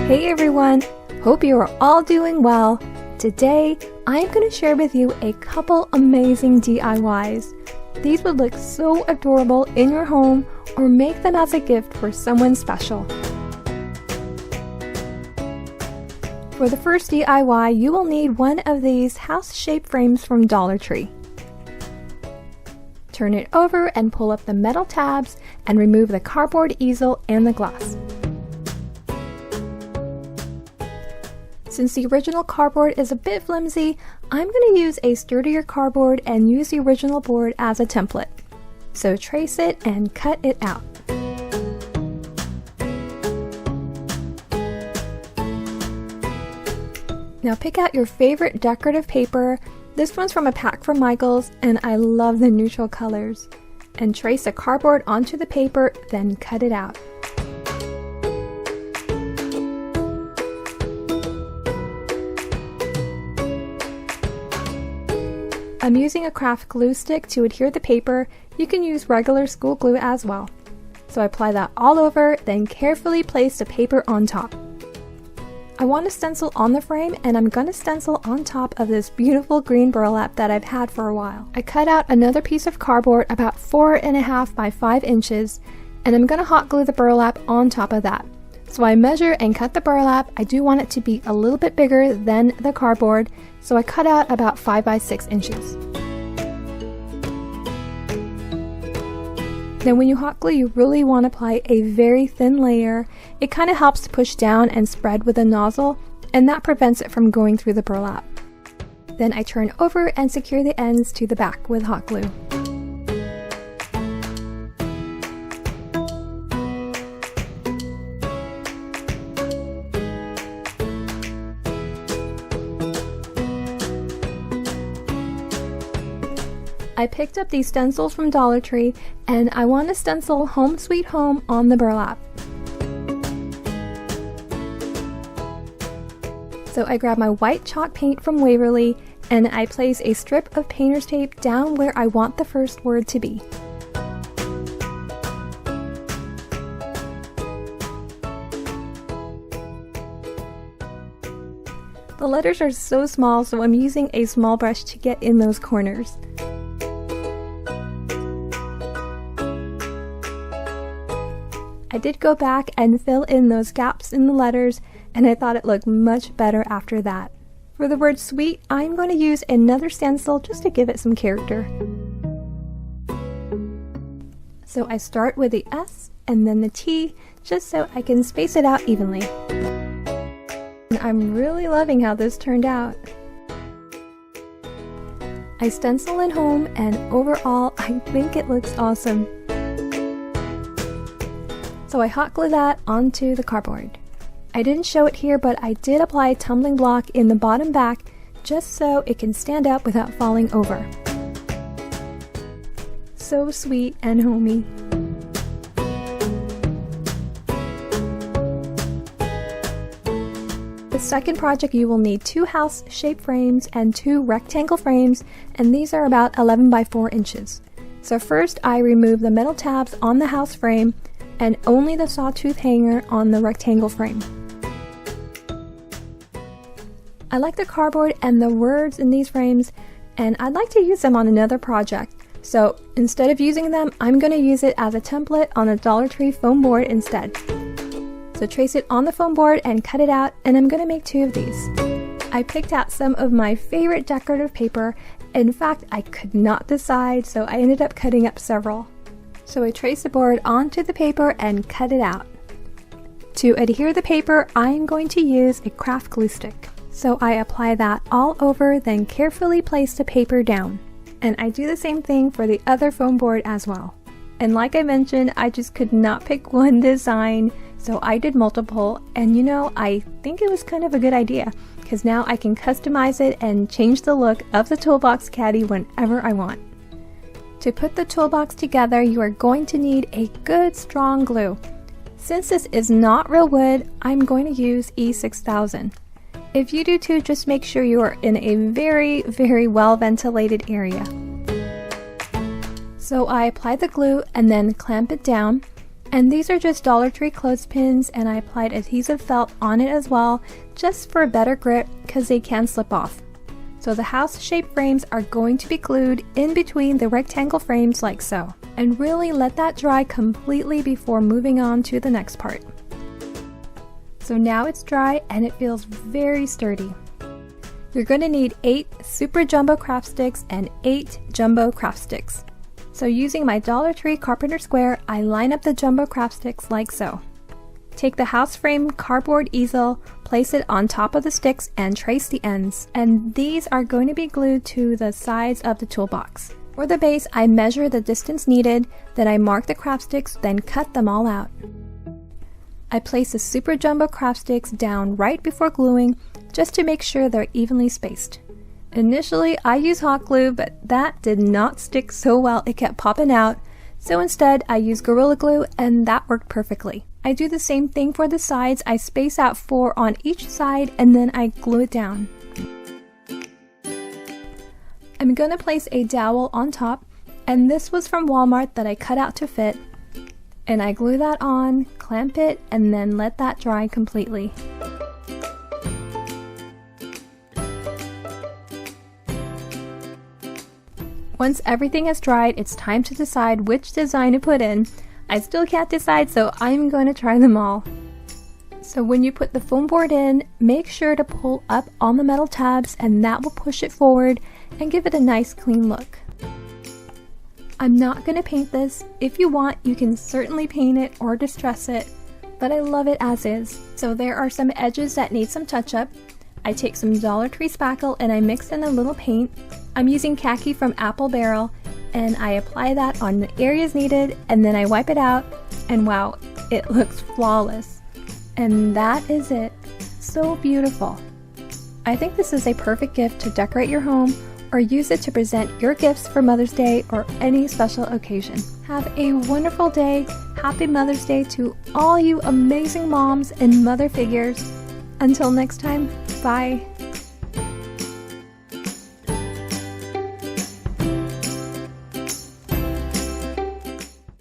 Hey everyone! Hope you are all doing well. Today, I'm going to share with you a couple amazing DIYs. These would look so adorable in your home or make them as a gift for someone special. For the first DIY, you will need one of these house-shaped frames from Dollar Tree. Turn it over and pull up the metal tabs and remove the cardboard easel and the glass. Since the original cardboard is a bit flimsy, I'm going to use a sturdier cardboard and use the original board as a template. So trace it and cut it out. Now pick out your favorite decorative paper. This one's from a pack from Michael's and I love the neutral colors. And trace the cardboard onto the paper, then cut it out. I'm using a craft glue stick to adhere the paper. You can use regular school glue as well. So I apply that all over, then carefully place the paper on top. I want to stencil on the frame and I'm going to stencil on top of this beautiful green burlap that I've had for a while. I cut out another piece of cardboard about 4.5 by 5 inches and I'm going to hot glue the burlap on top of that. So I measure and cut the burlap. I do want it to be a little bit bigger than the cardboard, so I cut out about 5 by 6 inches. Now when you hot glue, you really want to apply a very thin layer. It kind of helps to push down and spread with a nozzle, and that prevents it from going through the burlap. Then I turn over and secure the ends to the back with hot glue. I picked up these stencils from Dollar Tree and I want to stencil Home Sweet Home on the burlap. So I grab my white chalk paint from Waverly and I place a strip of painter's tape down where I want the first word to be. The letters are so small, so I'm using a small brush to get in those corners. I did go back and fill in those gaps in the letters and I thought it looked much better after that. For the word sweet, I'm going to use another stencil just to give it some character. So I start with the S and then the T just so I can space it out evenly. And I'm really loving how this turned out. I stencil in home and overall I think it looks awesome. So I hot glue that onto the cardboard. I didn't show it here, but I did apply a tumbling block in the bottom back just so it can stand up without falling over. So sweet and homey. The second project, you will need 2 house-shaped frames and 2 rectangle frames, and these are about 11 by 4 inches. So first I remove the metal tabs on the house frame and only the sawtooth hanger on the rectangle frame. I like the cardboard and the words in these frames and I'd like to use them on another project. So instead of using them, I'm going to use it as a template on a Dollar Tree foam board instead. So trace it on the foam board and cut it out, and I'm going to make 2 of these. I picked out some of my favorite decorative paper. In fact, I could not decide, so I ended up cutting up several. So I trace the board onto the paper and cut it out. To adhere the paper, I'm going to use a craft glue stick. So I apply that all over, then carefully place the paper down. And I do the same thing for the other foam board as well. And like I mentioned, I just could not pick one design, so I did multiple, and you know, I think it was kind of a good idea, because now I can customize it and change the look of the Toolbox caddy whenever I want. To put the toolbox together, you are going to need a good strong glue. Since this is not real wood, I'm going to use E6000. If you do too, just make sure you are in a very well ventilated area. So I apply the glue and then clamp it down, And these are just Dollar Tree clothespins, and I applied adhesive felt on it as well, just for a better grip because they can slip off. So the house-shaped frames are going to be glued in between the rectangle frames like so. And really let that dry completely before moving on to the next part. So now it's dry and it feels very sturdy. You're going to need 8 super jumbo craft sticks and 8 jumbo craft sticks. So using my Dollar Tree carpenter square, I line up the jumbo craft sticks like so. Take the house frame cardboard easel, place it on top of the sticks and trace the ends. And these are going to be glued to the sides of the toolbox. For the base, I measure the distance needed, then I mark the craft sticks, then cut them all out. I place the super jumbo craft sticks down right before gluing, just to make sure they're evenly spaced. Initially, I used hot glue, but that did not stick so well, it kept popping out. So instead, I used Gorilla Glue, and that worked perfectly. I do the same thing for the sides. I space out 4 on each side, and then I glue it down. I'm going to place a dowel on top, and this was from Walmart that I cut out to fit. And I glue that on, clamp it, and then let that dry completely. Once everything has dried, it's time to decide which design to put in. I still can't decide, so I'm going to try them all. So when you put the foam board in, make sure to pull up on the metal tabs, and that will push it forward and give it a nice clean look. I'm not going to paint this. If you want, you can certainly paint it or distress it, but I love it as is. So there are some edges that need some touch up. I take some Dollar Tree spackle and I mix in a little paint. I'm using khaki from Apple Barrel, and I apply that on the areas needed, and then I wipe it out, and wow, it looks flawless. And that is it. So beautiful. I think this is a perfect gift to decorate your home or use it to present your gifts for Mother's Day or any special occasion. Have a wonderful day. Happy Mother's Day to all you amazing moms and mother figures. Until next time, bye.